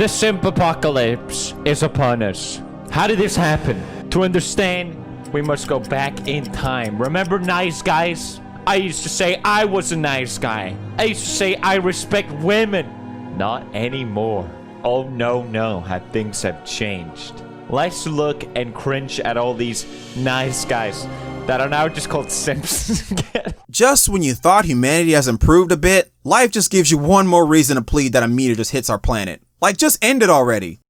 The simp apocalypse is upon us. How did this happen? To understand, we must go back in time. Remember nice guys? I used to say I was a nice guy. I used to say I respect women. Not anymore. Oh no, how things have changed. Let's look and cringe at all these nice guys that are now just called simps. Just when you thought humanity has improved a bit, life just gives you one more reason to plead that a meteor just hits our planet. Like, just end it already.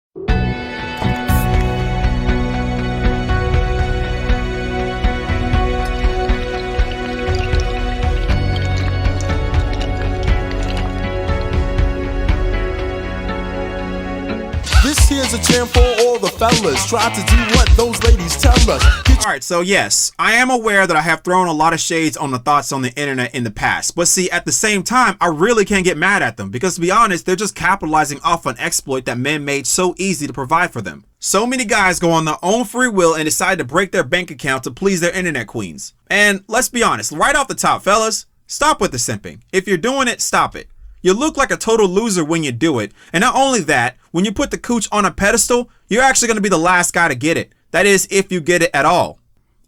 This here's a jam for all the fellas. Try to do what those ladies tell us. Alright, so yes, I am aware that I have thrown a lot of shades on the thoughts on the internet in the past. But see, at the same time, I really can't get mad at them. Because to be honest, they're just capitalizing off an exploit that men made so easy to provide for them. So many guys go on their own free will and decide to break their bank account to please their internet queens. And let's be honest, right off the top, fellas, stop with the simping. If you're doing it, stop it. You look like a total loser when you do it. And not only that, when you put the cooch on a pedestal, you're actually going to be the last guy to get it. That is, if you get it at all.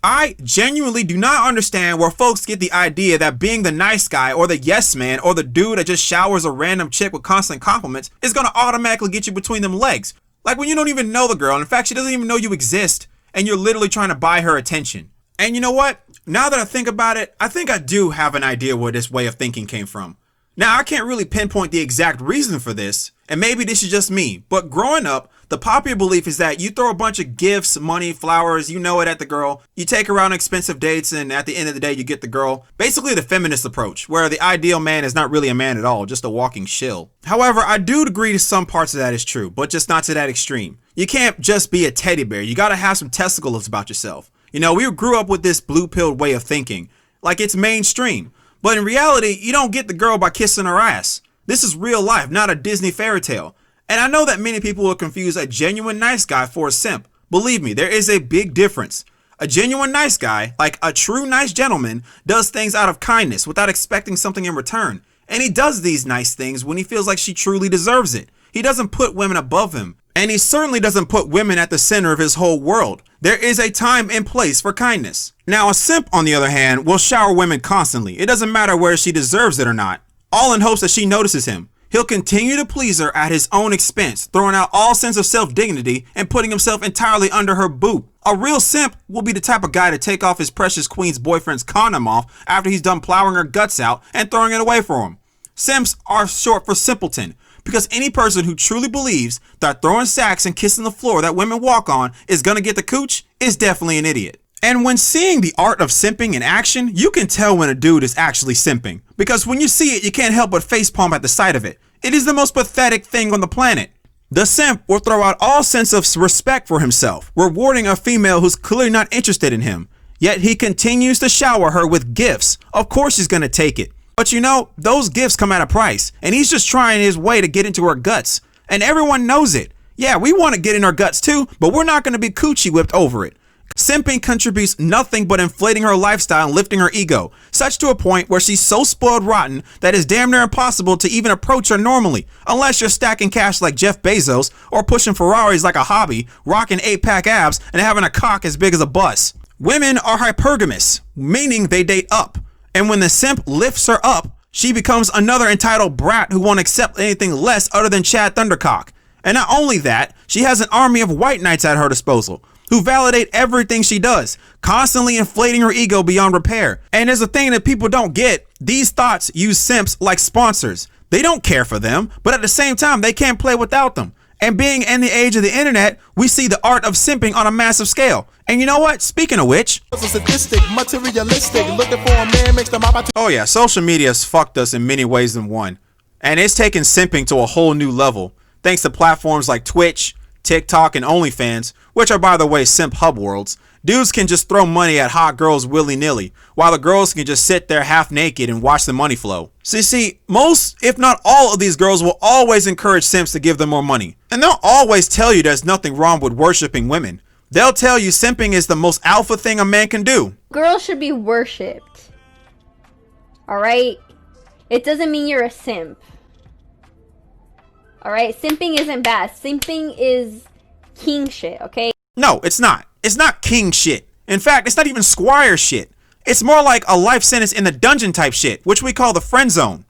I genuinely do not understand where folks get the idea that being the nice guy or the yes man or the dude that just showers a random chick with constant compliments is going to automatically get you between them legs. Like when you don't even know the girl. In fact, she doesn't even know you exist and you're literally trying to buy her attention. And you know what? Now that I think about it, I think I do have an idea where this way of thinking came from. Now, I can't really pinpoint the exact reason for this, and maybe this is just me, but growing up, the popular belief is that you throw a bunch of gifts, money, flowers, you know it, at the girl, you take her on expensive dates, and at the end of the day, you get the girl. Basically the feminist approach, where the ideal man is not really a man at all, just a walking shill. However, I do agree to some parts of that is true, but just not to that extreme. You can't just be a teddy bear, you gotta have some testicles about yourself. You know, we grew up with this blue-pilled way of thinking, like it's mainstream. But in reality, you don't get the girl by kissing her ass. This is real life, not a Disney fairy tale. And I know that many people will confuse a genuine nice guy for a simp. Believe me, there is a big difference. A genuine nice guy, like a true nice gentleman, does things out of kindness without expecting something in return. And he does these nice things when he feels like she truly deserves it. He doesn't put women above him. And he certainly doesn't put women at the center of his whole world. There is a time and place for kindness. Now, a simp, on the other hand, will shower women constantly. It doesn't matter whether she deserves it or not, all in hopes that she notices him. He'll continue to please her at his own expense, throwing out all sense of self-dignity and putting himself entirely under her boot. A real simp will be the type of guy to take off his precious queen's boyfriend's condom off after he's done plowing her guts out and throwing it away for him. Simps are short for simpleton. Because any person who truly believes that throwing sacks and kissing the floor that women walk on is gonna get the cooch is definitely an idiot. And when seeing the art of simping in action, you can tell when a dude is actually simping. Because when you see it, you can't help but facepalm at the sight of it. It is the most pathetic thing on the planet. The simp will throw out all sense of respect for himself, rewarding a female who's clearly not interested in him. Yet he continues to shower her with gifts. Of course he's gonna take it. But you know, those gifts come at a price, and he's just trying his way to get into her guts. And everyone knows it. Yeah, we want to get in her guts too, but we're not going to be coochie whipped over it. Simping contributes nothing but inflating her lifestyle and lifting her ego, such to a point where she's so spoiled rotten that it's damn near impossible to even approach her normally, unless you're stacking cash like Jeff Bezos, or pushing Ferraris like a hobby, rocking 8-pack abs, and having a cock as big as a bus. Women are hypergamous, meaning they date up. And when the simp lifts her up, she becomes another entitled brat who won't accept anything less other than Chad Thundercock. And not only that, she has an army of white knights at her disposal who validate everything she does, constantly inflating her ego beyond repair. And there's a thing that people don't get. These thoughts use simps like sponsors. They don't care for them, but at the same time, they can't play without them. And being in the age of the internet, we see the art of simping on a massive scale. And you know what? Speaking of which, oh yeah, social media has fucked us in many ways than one. And it's taken simping to a whole new level, thanks to platforms like Twitch, TikTok, and OnlyFans, which are, by the way, simp hub worlds. Dudes can just throw money at hot girls willy-nilly, while the girls can just sit there half naked and watch the money flow. So you see, most, if not all of these girls will always encourage simps to give them more money. And they'll always tell you there's nothing wrong with worshiping women. They'll tell you simping is the most alpha thing a man can do. Girls should be worshipped. Alright? It doesn't mean you're a simp. Alright? Simping isn't bad. Simping is king shit, okay? No, it's not. It's not king shit. In fact, it's not even squire shit. It's more like a life sentence in the dungeon type shit, which we call the friend zone.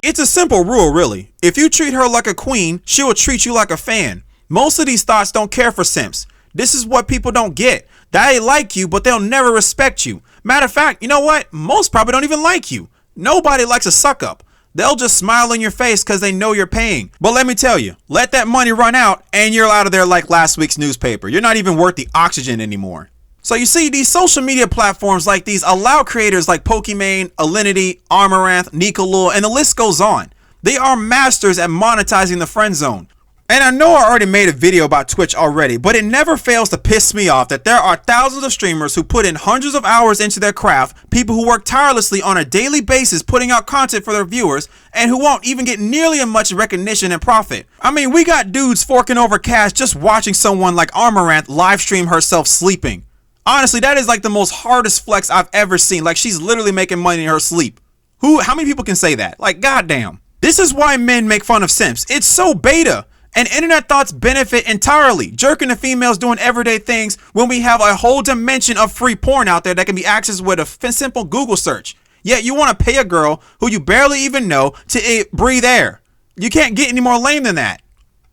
It's a simple rule, really. If you treat her like a queen, she will treat you like a fan. Most of these thoughts don't care for simps. This is what people don't get. They like you, but they'll never respect you. Matter of fact, you know what? Most probably don't even like you. Nobody likes a suck up. They'll just smile in your face because they know you're paying. But let me tell you, let that money run out and you're out of there like last week's newspaper. You're not even worth the oxygen anymore. So you see, these social media platforms like these allow creators like Pokimane, Alinity, Amaranth, Nicolor, and the list goes on. They are masters at monetizing the friend zone. And I know I already made a video about Twitch already, but it never fails to piss me off that there are thousands of streamers who put in hundreds of hours into their craft, people who work tirelessly on a daily basis putting out content for their viewers, and who won't even get nearly as much recognition and profit. I mean, we got dudes forking over cash just watching someone like Amaranth live stream herself sleeping. Honestly, that is like the most hardest flex I've ever seen. Like, she's literally making money in her sleep. How many people can say that? Like, goddamn. This is why men make fun of simps. It's so beta. And internet thoughts benefit entirely, jerking the females doing everyday things when we have a whole dimension of free porn out there that can be accessed with a simple Google search. Yet you want to pay a girl who you barely even know to breathe air. You can't get any more lame than that.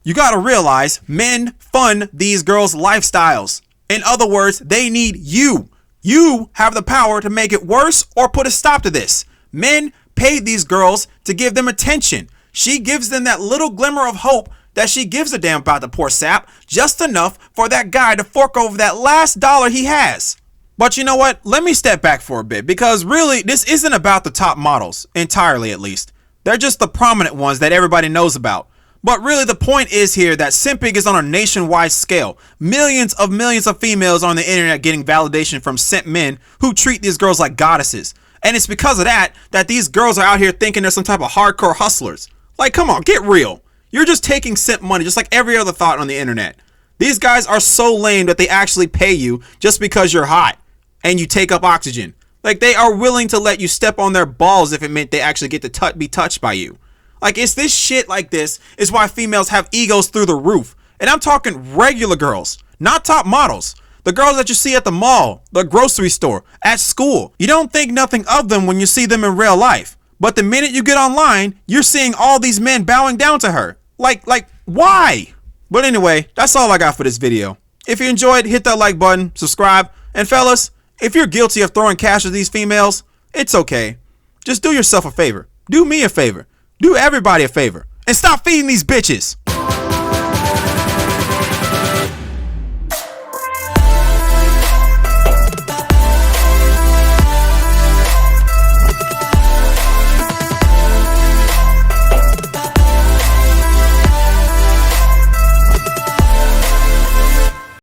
You gotta realize men fund these girls' lifestyles. In other words, they need you. You have the power to make it worse or put a stop to this. Men paid these girls to give them attention. She gives them that little glimmer of hope that she gives a damn about the poor sap, just enough for that guy to fork over that last dollar he has. But you know what? Let me step back for a bit, because really, this isn't about the top models, entirely at least. They're just the prominent ones that everybody knows about. But really, the point is here that simping is on a nationwide scale. Millions of females on the internet getting validation from simp men who treat these girls like goddesses. And it's because of that these girls are out here thinking they're some type of hardcore hustlers. Like, come on, get real. You're just taking simp money just like every other thought on the internet. These guys are so lame that they actually pay you just because you're hot and you take up oxygen. Like, they are willing to let you step on their balls if it meant they actually get to be touched by you. Like, it's this shit like this is why females have egos through the roof. And I'm talking regular girls, not top models. The girls that you see at the mall, the grocery store, at school. You don't think nothing of them when you see them in real life. But the minute you get online, you're seeing all these men bowing down to her. Like, why? But anyway, that's all I got for this video. If you enjoyed, hit that like button, subscribe, and fellas, if you're guilty of throwing cash at these females, it's okay. Just do yourself a favor. Do me a favor. Do everybody a favor. And stop feeding these bitches.